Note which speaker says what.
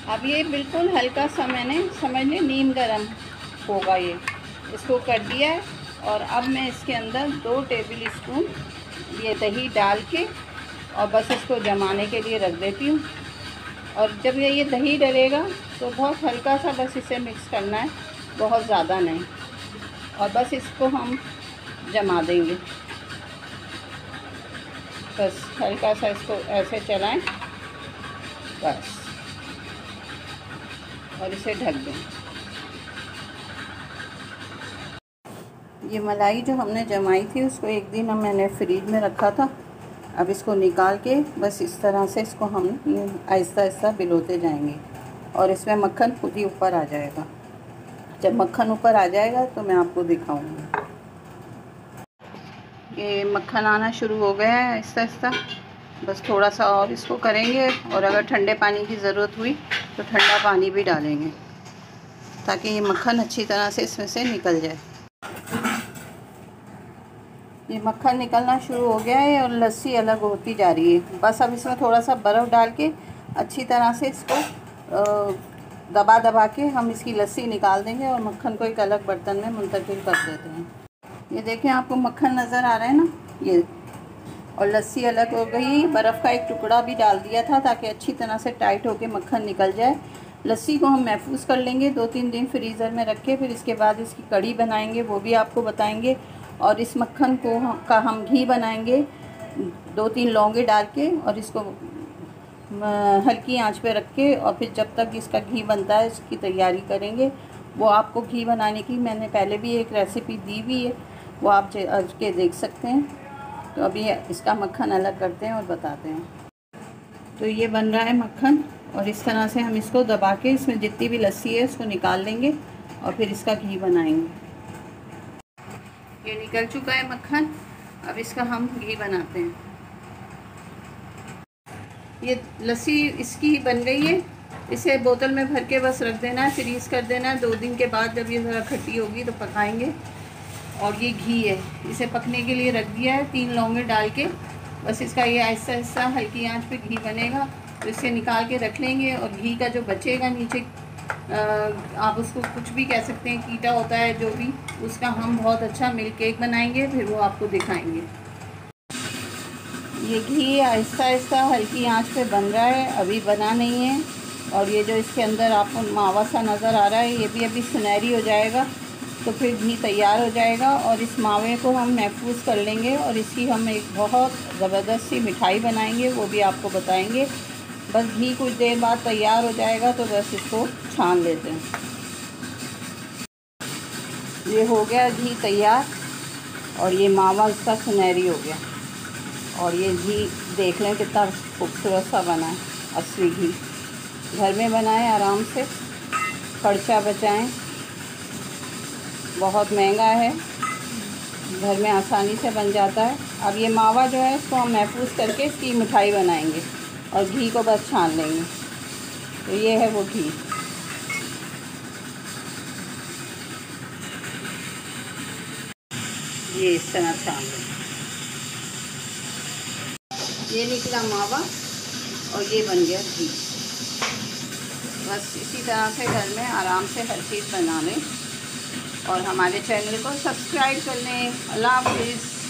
Speaker 1: अब ये बिल्कुल हल्का सा मैंने समझ लें नीम गरम होगा ये, इसको कर दिया है। और अब मैं इसके अंदर 2 टेबल स्पून ये दही डाल के और बस इसको जमाने के लिए रख देती हूँ। और जब ये दही डलेगा तो बहुत हल्का सा बस इसे मिक्स करना है, बहुत ज़्यादा नहीं। और बस इसको हम जमा देंगे, बस हल्का सा इसको ऐसे चलाएं बस, और इसे ढक दें। ये मलाई जो हमने जमाई थी उसको एक दिन मैंने फ्रीज में रखा था। अब इसको निकाल के बस इस तरह से इसको हम आहिस्ता आहिस्ता बिलोते जाएंगे और इसमें मक्खन खुद ही ऊपर आ जाएगा। जब मक्खन ऊपर आ जाएगा तो मैं आपको दिखाऊंगी। ये मक्खन आना शुरू हो गया है आहिस्ता आहिस्ता, बस थोड़ा सा और इसको करेंगे। और अगर ठंडे पानी की ज़रूरत हुई तो ठंडा पानी भी डालेंगे ताकि ये मक्खन अच्छी तरह से इसमें से निकल जाए। ये मक्खन निकलना शुरू हो गया है और लस्सी अलग होती जा रही है। बस अब इसमें थोड़ा सा बर्फ़ डाल के अच्छी तरह से इसको दबा दबा के हम इसकी लस्सी निकाल देंगे और मक्खन को एक अलग बर्तन में मुंतकिल कर देते हैं। ये देखें, आपको मक्खन नज़र आ रहा है ना ये, और लस्सी अलग हो गई। बर्फ़ का एक टुकड़ा भी डाल दिया था ताकि अच्छी तरह से टाइट होके मक्खन निकल जाए। लस्सी को हम महफूज कर लेंगे 2-3 दिन फ्रीज़र में रख के, फिर इसके बाद इसकी कढ़ी बनाएंगे, वो भी आपको बताएंगे। और इस मक्खन को का हम घी बनाएंगे 2-3 लौंगे डाल के, और इसको हल्की आंच पे रख के, और फिर जब तक इसका घी बनता है इसकी तैयारी करेंगे। वो आपको घी बनाने की मैंने पहले भी एक रेसिपी दी हुई है, वो आप के देख सकते हैं। तो अभी इसका मक्खन अलग करते हैं और बताते हैं। तो ये बन रहा है मक्खन, और इस तरह से हम इसको दबा के इसमें जितनी भी लस्सी है उसको निकाल लेंगे और फिर इसका घी बनाएंगे। ये निकल चुका है मक्खन, अब इसका हम घी बनाते हैं। ये लस्सी इसकी बन गई है, इसे बोतल में भर के बस रख देना है, फ्रीज़ कर देना है। 2 दिन के बाद जब ये ज़रा खट्टी होगी तो पकाएंगे। और ये घी है, इसे पकने के लिए रख दिया है 3 लौंगे डाल के। बस इसका ये आहिस्ता आहिस्ता हल्की आंच पे घी बनेगा, तो इसे निकाल के रख लेंगे। और घी का जो बचेगा नीचे, आप उसको कुछ भी कह सकते हैं, कीटा होता है जो भी, उसका हम बहुत अच्छा मिल्क केक बनाएंगे, फिर वो आपको दिखाएंगे। ये घी आहिस्ता आहिस्ता हल्की आंच पे बन रहा है, अभी बना नहीं है। और ये जो इसके अंदर आपको मावा सा नज़र आ रहा है, ये भी अभी सुनहरी हो जाएगा तो फिर घी तैयार हो जाएगा। और इस मावे को हम महफूज कर लेंगे और इसकी हम एक बहुत ज़बरदस्त सी मिठाई बनाएंगे, वो भी आपको बताएंगे। बस घी कुछ देर बाद तैयार हो जाएगा तो बस इसको छान लेते हैं। ये हो गया घी तैयार, और ये मावा इसका सुनहरी हो गया। और ये घी देख लें कितना खूबसूरत सा बना है, असली घी। घर में बनाएं आराम से, खर्चा बचाएं, बहुत महंगा है, घर में आसानी से बन जाता है। अब ये मावा जो है इसको हम महफूज करके इसकी मिठाई बनाएंगे और घी को बस छान लेंगे। तो ये है वो घी। ये इस तरह छान लेंगे। ये निकला मावा और ये बन गया घी। बस इसी तरह से घर में आराम से हर चीज़ बना लें और हमारे चैनल को सब्सक्राइब कर लें। अल्लाह हाफ़िज़।